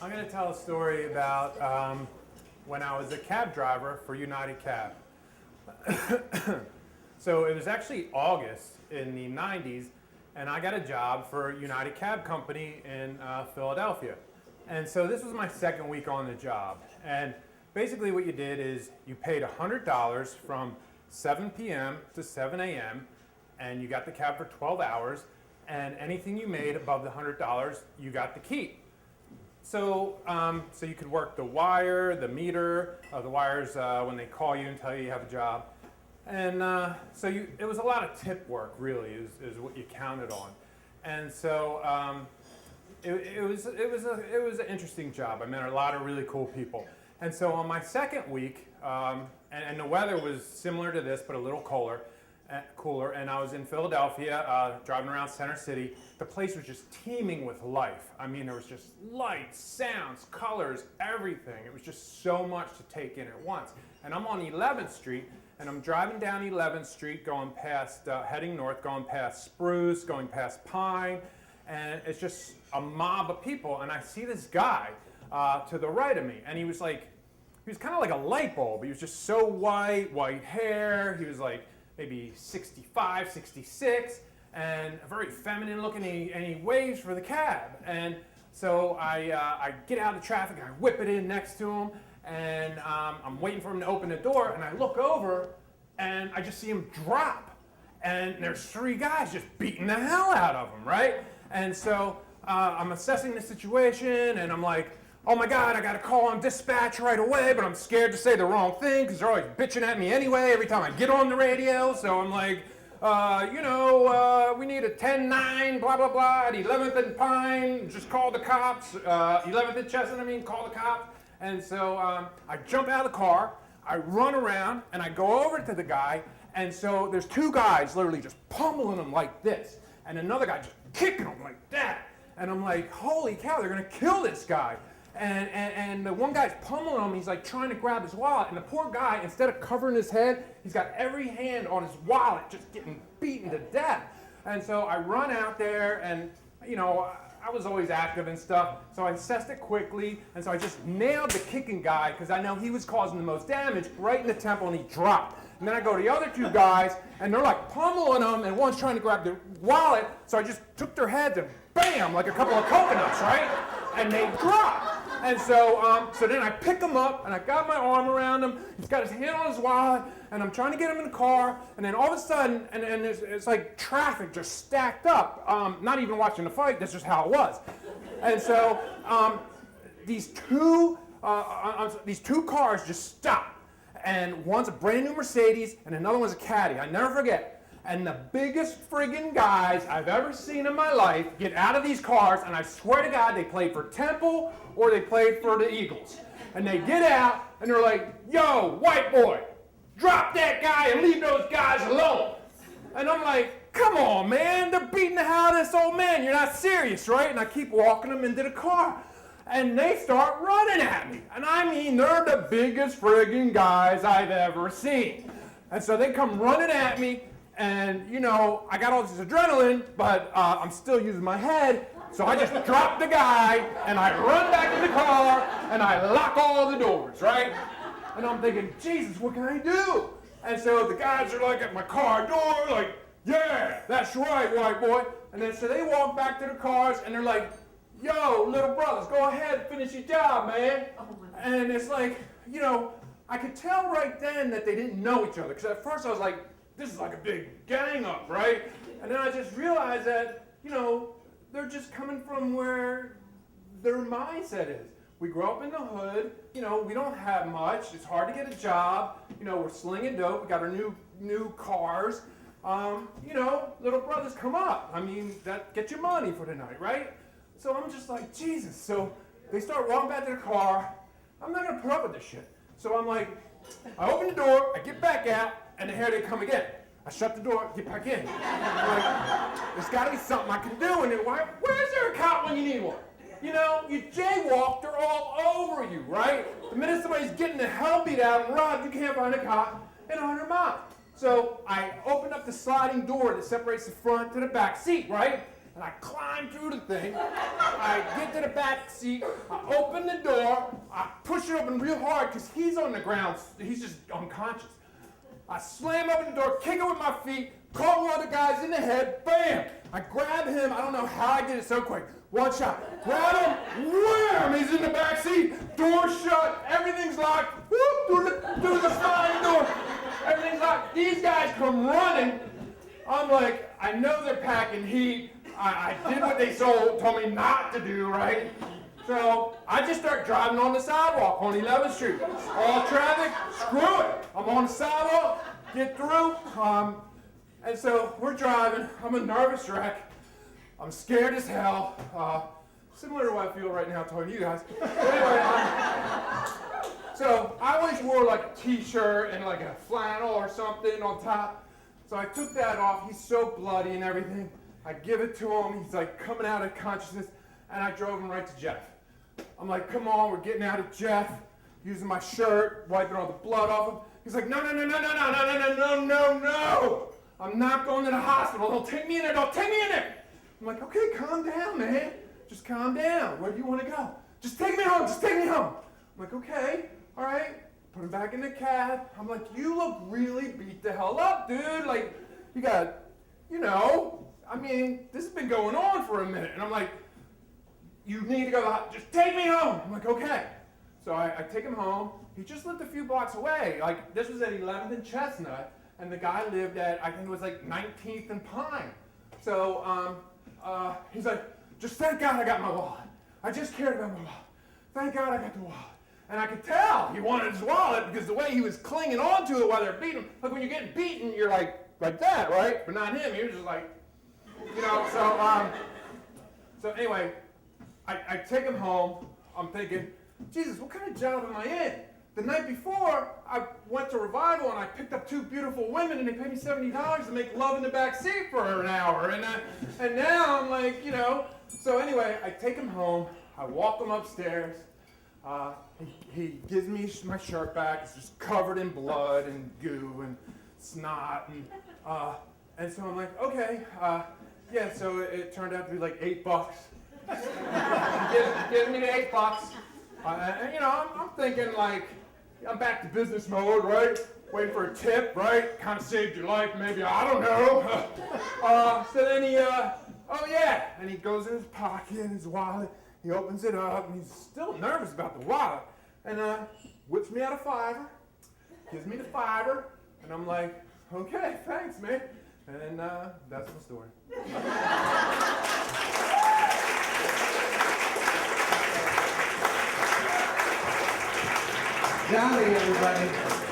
I'm going to tell a story about when I was a cab driver for United Cab. So it was actually August in the 90s, and I got a job for United Cab Company in Philadelphia. And so this was my second week on the job. And basically what you did is you paid $100 from 7 p.m. to 7 a.m., and you got the cab for 12 hours, and anything you made above the $100, you got to keep. So you could work the wire, the meter, the wires when they call you and tell you you have a job. And it was a lot of tip work, really, is what you counted on. And so it was an interesting job. I met a lot of really cool people. And so on my second week, and the weather was similar to this, but a little cooler, and I was in Philadelphia, driving around Center City. The place was just teeming with life. I mean, there was just lights, sounds, colors, everything. It was just so much to take in at once. And I'm on 11th Street, and I'm driving down 11th Street, going past, heading north, going past Spruce, going past Pine, and it's just a mob of people. And I see this guy to the right of me, and he was kind of like a light bulb. He was just so white hair. He was like maybe 65, 66, and very feminine looking, and he waves for the cab. And so I get out of the traffic, and I whip it in next to him, and I'm waiting for him to open the door, and I look over, and I just see him drop. And there's three guys just beating the hell out of him, right? And so I'm assessing the situation, and I'm like, oh my God, I gotta call on dispatch right away, but I'm scared to say the wrong thing because they're always bitching at me anyway every time I get on the radio. So I'm like, we need a 10-9, blah, blah, blah, at 11th and Pine, just call the cops. 11th and Chestnut, call the cops. And so I jump out of the car, I run around, and I go over to the guy, and so there's two guys literally just pummeling him like this, and another guy just kicking him like that. And I'm like, holy cow, they're gonna kill this guy. And the one guy's pummeling him, he's like trying to grab his wallet, and the poor guy, instead of covering his head, he's got every hand on his wallet just getting beaten to death. And so I run out there, and I was always active and stuff, so I assessed it quickly, and so I just nailed the kicking guy, because I know he was causing the most damage, right in the temple, and he dropped. And then I go to the other two guys, and they're like pummeling him, and one's trying to grab their wallet, so I just took their heads and bam, like a couple of coconuts, right? And they dropped. And so then I pick him up, and I got my arm around him. He's got his hand on his wallet, and I'm trying to get him in the car. And then all of a sudden, and it's like traffic just stacked up. Not even watching the fight. That's just how it was. And so these two cars just stop, and one's a brand new Mercedes, and another one's a Caddy. I never forget. And the biggest friggin' guys I've ever seen in my life get out of these cars, and I swear to God, they played for Temple or they played for the Eagles. And they get out, and they're like, yo, white boy, drop that guy and leave those guys alone. And I'm like, come on, man, they're beating the hell out of this old man. You're not serious, right? And I keep walking them into the car. And they start running at me. And I mean, they're the biggest friggin' guys I've ever seen. And so they come running at me. And, I got all this adrenaline, but I'm still using my head. So I just drop the guy, and I run back to the car, and I lock all the doors, right? And I'm thinking, Jesus, what can I do? And so the guys are like at my car door, like, yeah, that's right, white boy. And then so they walk back to the cars, and they're like, yo, little brothers, go ahead and finish your job, man. And it's like, I could tell right then that they didn't know each other. Because at first I was like, this is like a big gang up, right? And then I just realized that, they're just coming from where their mindset is. We grow up in the hood, we don't have much. It's hard to get a job. We're slinging dope. We got our new cars. Little brothers, come up. I mean, get your money for the night, right? So I'm just like, Jesus. So they start walking back to the car. I'm not gonna put up with this shit. So I'm like, I open the door, I get back out, and here they come again. I shut the door, get back in. I'm like, there's gotta be something I can do. And then, where's there a cop when you need one? You jaywalk, they're all over you, right? The minute somebody's getting the hell beat out and robbed, you can't find a cop in 100 miles. So I open up the sliding door that separates the front to the back seat, right? and I climb through the thing. I get to the back seat, I open the door, I push it open real hard because he's on the ground, he's just unconscious. I slam open the door, kick it with my feet, caught one of the guys in the head, bam! I grab him, I don't know how I did it so quick. One shot, grab him, wham! He's in the back seat, door shut, everything's locked, whoop, through the sliding door, everything's locked. These guys come running. I'm like, I know they're packing heat. I did what they told me not to do, right? So I just start driving on the sidewalk on 11th Street. All traffic, screw it. I'm on the sidewalk, get through. And so we're driving. I'm a nervous wreck. I'm scared as hell. Similar to what I feel right now talking to you guys. But anyway, so I always wore like a t-shirt and like a flannel or something on top. So I took that off. He's so bloody and everything. I give it to him. He's like coming out of consciousness. And I drove him right to Jeff. I'm like, come on, we're getting out of Jeff. Using my shirt, wiping all the blood off him. He's like, no. I'm not going to the hospital. Don't take me in there. Don't take me in there. I'm like, okay, calm down, man. Just calm down. Where do you want to go? Just take me home. Just take me home. I'm like, okay, all right. Put him back in the cab. I'm like, you look really beat the hell up, dude. Like, you got, I mean, this has been going on for a minute. And I'm like, you need to go, just take me home. I'm like, okay. So I take him home. He just lived a few blocks away. Like, this was at 11th and Chestnut, and the guy lived at, I think it was like 19th and Pine. So he's like, just thank God I got my wallet. I just cared about my wallet. Thank God I got the wallet. And I could tell he wanted his wallet because the way he was clinging onto it while they're beating him. Like when you're getting beaten, you're like that, right? But not him. He was just like, so anyway, I take him home. I'm thinking, Jesus, what kind of job am I in? The night before, I went to Revival and I picked up two beautiful women and they paid me $70 to make love in the back seat for an hour. And now I'm like, So anyway, I take him home. I walk him upstairs. He gives me my shirt back. It's just covered in blood and goo and snot. And so I'm like, okay. Yeah, so it turned out to be like $8. He gives me the $8. And I'm thinking like, I'm back to business mode, right? Waiting for a tip, right? Kind of saved your life, maybe, I don't know. So then he, oh yeah, and he goes in his pocket, his wallet, he opens it up, and he's still nervous about the wallet, and whips me out a $5, gives me the $5, and I'm like, okay, thanks, man. And that's my story. Johnny, everybody.